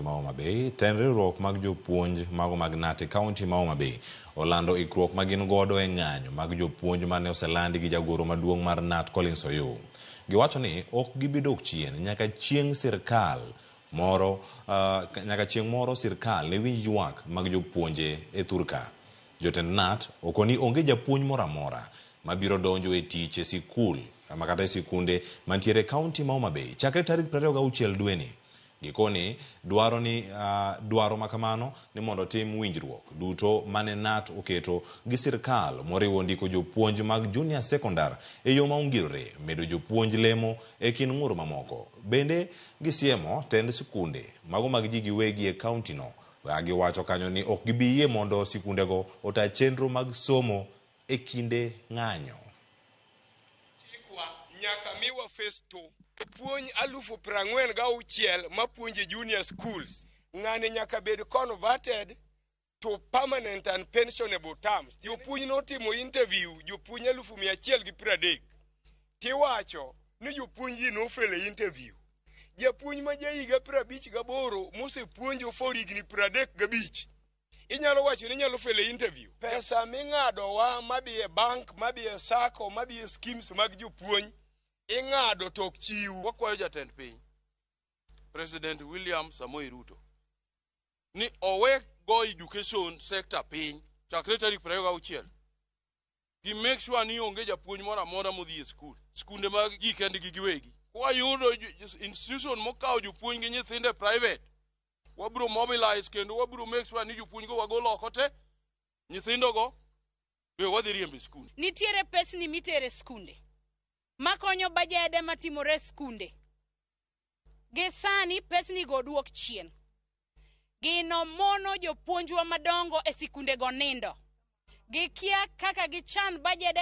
ma Homa Bay, tend riwruok mag jopuonj mago mag NAT kaunti ma Homa Bay olando ikruok ma gin godo e ng'anyo mag jopuonj mane oselandi gi jagoro maduong' mar NAT Collins Oyoo. Giwacho ni ok gibidok chien nyaka chieng' moro sirkal ne winj ywak mag jopuonje e thurka. Jotend NAT okoni onge japuonj moro amora mabiro donjo e tich e sikul kata e sikunde mantiere kaunti ma Homa Bay chakre tarik 26 dweni. Gikoni dwaro makamano ni mondo tim winjruok duto mane NAT oketo gi sirkal moriwo ndiko jopuonj mag junior secondary e yo ma ongirore, medo jopuonj lemo e kin ng'ur mamoko. Bende gisiemo tend sikunde mago mag ji giwegi e kaunti no. Giwacho kanyo ni ok gibiyie mondo sikundego ota chenro mag somo e kinde ng'anyo. Nyaka miwa phase 2 puonj 46,000 mapuonje junior schools ng'ane nyaka bed converted to permanent and pensionable terms. Jopuonj notimo interview jopuonj 130,000 tiwacho ni jopuonj nofele interview. Japuonj ma jahiga 58 mosepuonjo for higni 35 inyalo wacho ni nyalo fele interview. Pesa ming'ado wa mabie bank, mabie sako, mabie schemes mag jopuonj ing'ado tok chiu. Wakwayo jatend piny President William Samoei Ruto ni owe go education sector piny chakre tarik 26. He make sure ni onge japuonj moro amora modhi e skul. Skunde mag ji kendgi giwegi. Wayudo institution mokawo jopuonj gi nyithinde private. Wabro mobilize kendo wabro make sure ni jopuonj go wagolo oko te. Nyithindo go be wadhi riembe skul. Nitiere pesni mitere skunde makonyo bajede matimore skunde. Gesani pesni go duok chien. Gino mono jopuonjwa madongo e sikunde go nindo. Gikia kaka gichan bajede